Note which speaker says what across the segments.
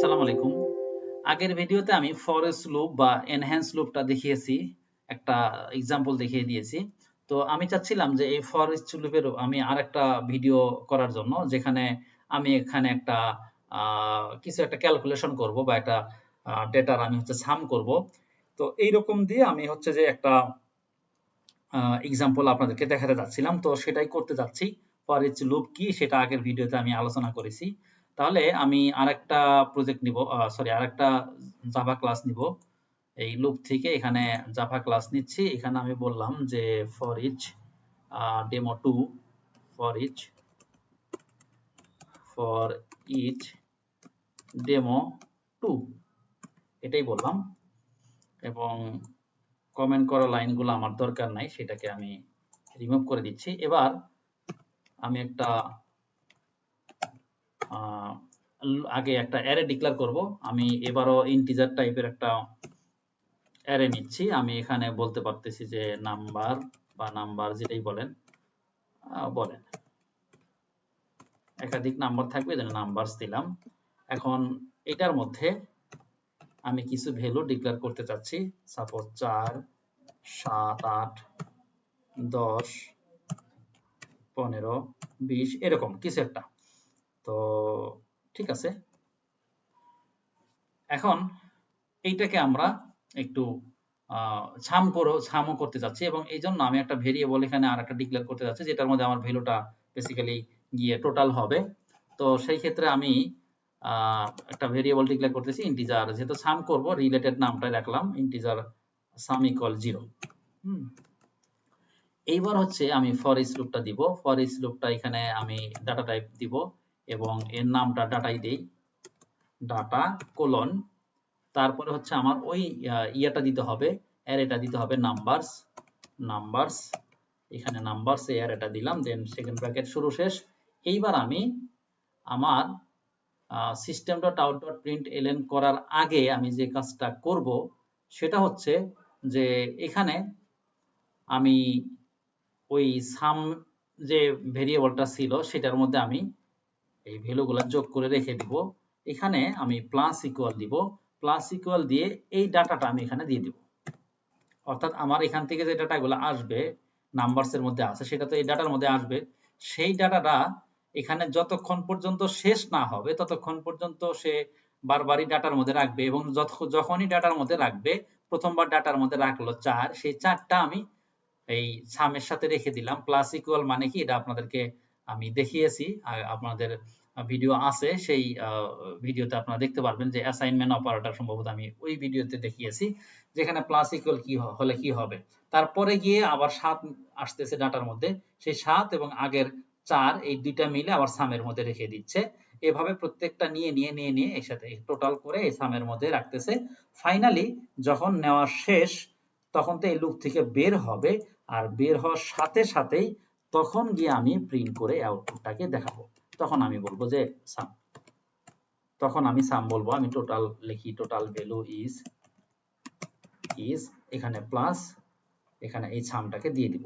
Speaker 1: আসসালামু আলাইকুম। আগের ভিডিওতে আমি ফরেস্ট লুপ বা এনহ্যান্স লুপটা দেখিয়েছি, একটা এক্সাম্পল দেখিয়ে দিয়েছি। তো আমি চাচ্ছিলাম যে এই ফরেস্ট লুপের আমি আরেকটা ভিডিও করার জন্য, যেখানে আমি এখানে একটা কিছু একটা ক্যালকুলেশন করব বা একটা ডেটার আমি সাম করব। তো এইরকম দিয়ে আমি যে একটা এক্সাম্পল আপনাদেরকে দেখাতে যাচ্ছিলাম, তো সেটাই করতে যাচ্ছি। ফর ইচ লুপ কি সেটা আগের ভিডিওতে আমি আলোচনা করেছি। তাহলে আমি আরেকটা প্রজেক্ট নিব, সরি আরেকটা জাভা ক্লাস নিব। এই লুপ থেকে এখানে জাভা ক্লাস নিচ্ছি। এখানে আমি বললাম যে for each demo 2, for each demo 2 এটাই বললাম, এবং কমেন্ট করা লাইনগুলো আমার দরকার নাই, সেটাকে আমি রিমুভ করে দিচ্ছি। এবার আমি একটা আগে একটা অ্যারে ডিক্লেয়ার করব। আমি এবারও ইন্টিজার টাইপের একটা অ্যারে নিচ্ছি। আমি এখানে বলতে পারতেছি যে নাম্বার বা নাম্বার যেটাই বলেন বলেন, একাধিক নাম্বার থাকবে, যেন নাম্বারস দিলাম। এখন এটার মধ্যে আমি কিছু ভ্যালু ডিক্লেয়ার করতে চাচ্ছি, সাপোজ 4, 7, 8, 10, 15, 20 এরকম কিছু একটা। তো ঠিক আছে, এখন এইটাকে আমরা একটু ছামও করতে যাচ্ছি, এবং এই জন্য আমি একটা ভেরিয়েবল এখানে আর একটা ডিক্লেয়ার করতে যাচ্ছি, যেটার মধ্যে আমার ভ্যালুটা বেসিক্যালি গিয়ে টোটাল হবে। তো সেই ক্ষেত্রে আমি একটা ভেরিয়েবল ডিক্লেয়ার করতেছি ইন্টিজার, যেহেতু সাম করব রিলেটেড নামটা রাখলাম ইন্টিজার সাম ইকুয়াল 0। এইবার আমি ফর ইচ লুপটা দিব। ফর ইচ লুপটা এখানে আমি ডাটা টাইপ দিব, এবং এর নামটা ডাটাই দেই, ডাটা কোলন। তারপরে আমার ওই ইয়াটা দিতে হবে, অ্যারেটা দিতে হবে নাম্বারস। এখানে নাম্বারস এ অ্যারেটা দিলাম, দেন সেকেন্ড ব্র্যাকেট শুরু শেষ। এইবার আমি আমার system.out.println করার আগে আমি যে কাজটা করব সেটা যে এখানে আমি ওই সাম যে ভেরিয়েবলটা ছিল সেটার মধ্যে আমি এই ভ্যালুগুলো যোগ করে রেখে দিব। এখানে আমি প্লাস ইকুয়াল দিব, প্লাস ইকুয়াল দিয়ে এই ডাটাটা আমি এখানে দিয়ে দিব। অর্থাৎ আমার এখান থেকে যে ডাটাগুলো আসবে নাম্বারস এর মধ্যে আছে, সেটা তো এই ডাটার মধ্যে আসবে। সেই ডাটাটা এখানে যতক্ষণ পর্যন্ত শেষ না হবে ততক্ষণ পর্যন্ত সে বারবারই ডাটার মধ্যে রাখবে, এবং যখনই ডাটার মধ্যে রাখবে, প্রথমবার ডাটার মধ্যে রাখলো 4, সেই 4টা আমি এই সামের সাথে রেখে দিলাম। প্লাস ইকুয়াল মানে কি, এটা আপনাদেরকে আমি দেখিয়েছি, আপনাদের ভিডিও আছে, সেই ভিডিওতে আপনারা দেখতে পারবেন যে অ্যাসাইনমেন্ট অপারেটর সম্ভবত আমি ওই ভিডিওতে দেখিয়েছি, যেখানে প্লাস ইকুয়াল কি হলে কি হবে। তারপরে গিয়ে আবার 7 আসতেছে ডাটার মধ্যে, সেই 7 এবং আগের 4 এই দুইটা মিলে আবার সামের মধ্যে রেখে দিচ্ছে। এভাবে প্রত্যেকটা নিয়ে একসাথে টোটাল করে এই সামের মধ্যে রাখতেছে। ফাইনালি যখন নেওয়া শেষ, তখন তো এই লুপ থেকে বের হবে, আর বের হওয়ার সাথে সাথেই তখন গিয়ে আমি প্রিন্ট করে আউটপুটটাকে দেখাবো। তখন আমি বলবো যে সাম, তখন আমি সাম বলবো, আমি টোটাল লিখি, টোটাল ভ্যালু ইজ এখানে প্লাস, এখানে এই সামটাকে দিয়ে দিব।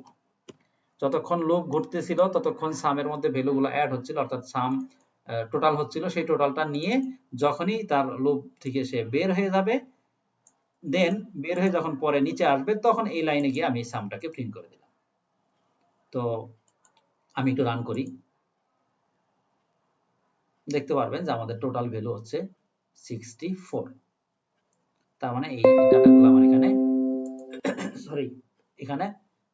Speaker 1: যতক্ষণ লুপ ঘুরতেছিল ততক্ষণ সামের মধ্যে ভ্যালুগুলো অ্যাড হচ্ছিল, অর্থাৎ সাম টোটাল হচ্ছিল। সেই টোটালটা নিয়ে যখনই তার লুপ থেকে সে বের হয়ে যাবে, দেন বের হয়ে যখন পরে নিচে আসবে, তখন এই লাইনে গিয়ে আমি সামটাকে প্রিন্ট করে দিলাম। তো আমি একটু রান করি, দেখতে পারবেন যে আমাদের টোটাল ভ্যালু 64। তার মানে এই ডাটাগুলো আমার এখানে এখানে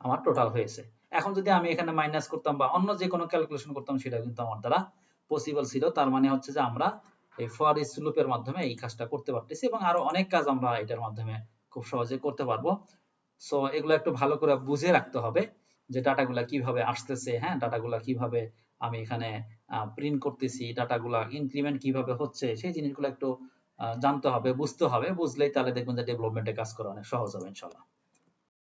Speaker 1: আমার টোটাল হয়েছে। এখন যদি আমি এখানে মাইনাস করতাম বা অন্য যে কোনো ক্যালকুলেশন করতাম, সেটা কিন্তু আমার দ্বারা পসিবল ছিল। তার মানে যে আমরা এই ফর ইচ লুপের মাধ্যমে এই কাজটা করতে পারতেছি, এবং আরো অনেক কাজ আমরা এটার মাধ্যমে খুব সহজে করতে পারবো। সো এগুলো একটু ভালো করে বুঝে রাখতে হবে যে ডাটাগুলা কিভাবে আসতেছে, হ্যাঁ, ডাটাগুলা কিভাবে আমি এখানে প্রিন্ট করতেছি, ডাটাগুলা ইনক্রিমেন্ট কিভাবে হচ্ছে, সেই জিনিসগুলো একটু জানতে হবে, বুঝতে হবে। বুঝলেই তাহলে দেখবেন যে ডেভেলপমেন্টে কাজ করা অনেক সহজ হবে ইনশাআল্লাহ।